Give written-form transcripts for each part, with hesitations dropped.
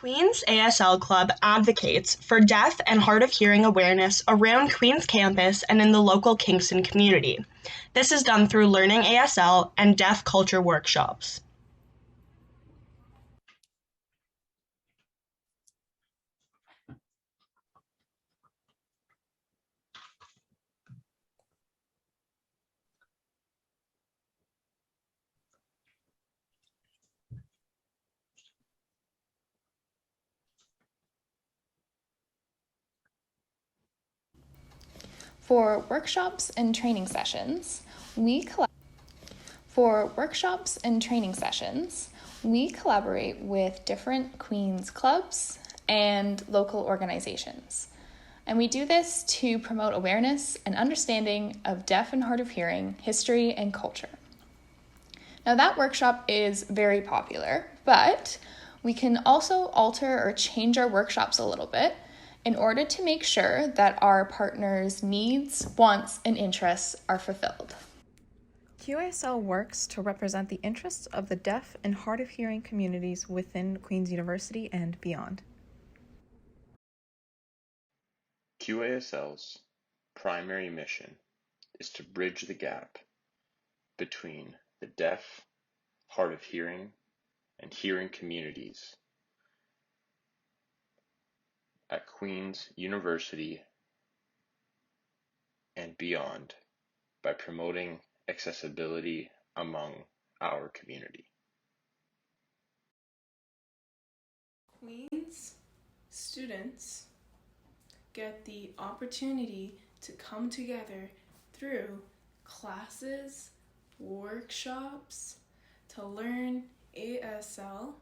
Queen's ASL Club advocates for deaf and hard of hearing awareness around Queen's campus and in the local Kingston community. This is done through learning ASL and deaf culture workshops. For workshops and training sessions, we collaborate with different Queen's clubs and local organizations. And we do this to promote awareness and understanding of deaf and hard of hearing history and culture. Now that workshop is very popular, but we can also alter or change our workshops a little bit in order to make sure that our partners' needs, wants, and interests are fulfilled. QASL works to represent the interests of the deaf and hard of hearing communities within Queen's University and beyond. QASL's primary mission is to bridge the gap between the deaf, hard of hearing, and hearing communities at Queen's University and beyond by promoting accessibility among our community. Queen's students get the opportunity to come together through classes, workshops, to learn ASL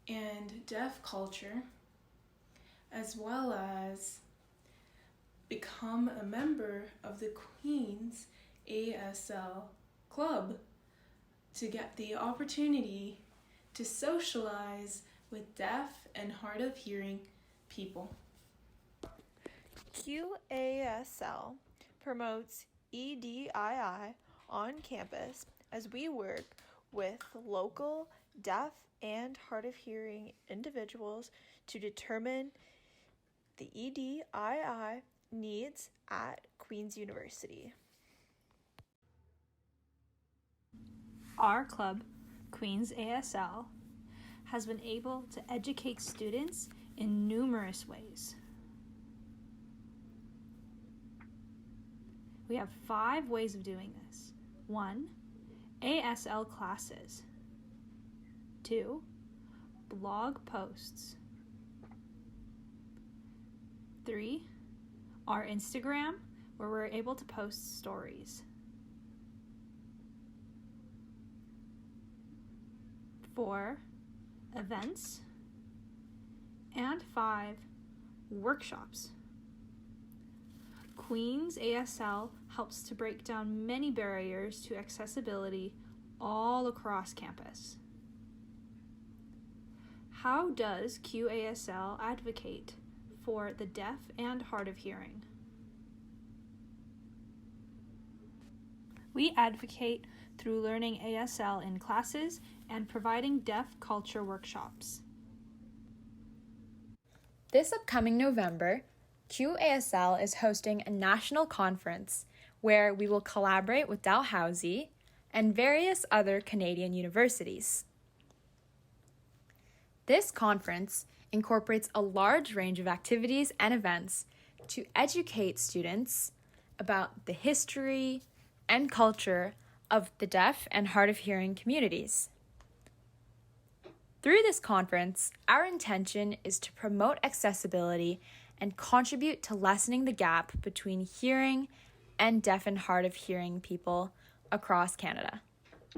and deaf culture, as well as become a member of the Queen's ASL Club to get the opportunity to socialize with deaf and hard of hearing people. QASL promotes EDII on campus as we work with local deaf and hard of hearing individuals to determine the EDII needs at Queen's University. Our club, Queen's ASL, has been able to educate students in numerous ways. We have 5 ways of doing this. 1. ASL classes. 2. Blog posts. 3. Our Instagram, where we're able to post stories. 4. Events. And 5. Workshops. Queen's ASL helps to break down many barriers to accessibility all across campus. How does QASL advocate for the deaf and hard of hearing? We advocate through learning ASL in classes and providing deaf culture workshops. This upcoming November, QASL is hosting a national conference where we will collaborate with Dalhousie and various other Canadian universities. This conference incorporates a large range of activities and events to educate students about the history and culture of the deaf and hard of hearing communities. Through this conference, our intention is to promote accessibility and contribute to lessening the gap between hearing and deaf and hard of hearing people across Canada.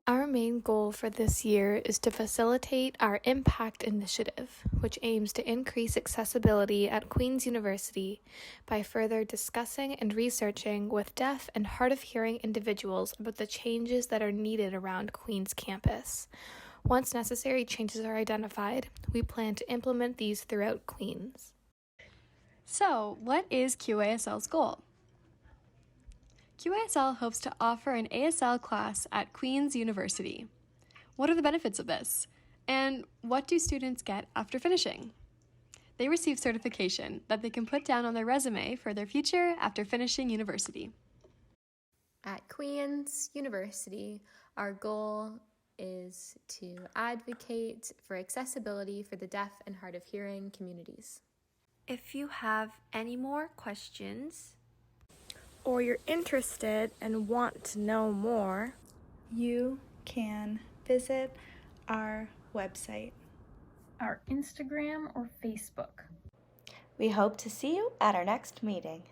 Our main goal for this year is to facilitate our Impact Initiative, which aims to increase accessibility at Queen's University by further discussing and researching with deaf and hard of hearing individuals about the changes that are needed around Queen's campus. Once necessary changes are identified, we plan to implement these throughout Queen's. So, what is QASL's goal? QASL hopes to offer an ASL class at Queen's University. What are the benefits of this? And what do students get after finishing? They receive certification that they can put down on their resume for their future after finishing university. At Queen's University, our goal is to advocate for accessibility for the deaf and hard of hearing communities. If you have any more questions, or you're interested and want to know more, you can visit our website, our Instagram or Facebook. We hope to see you at our next meeting.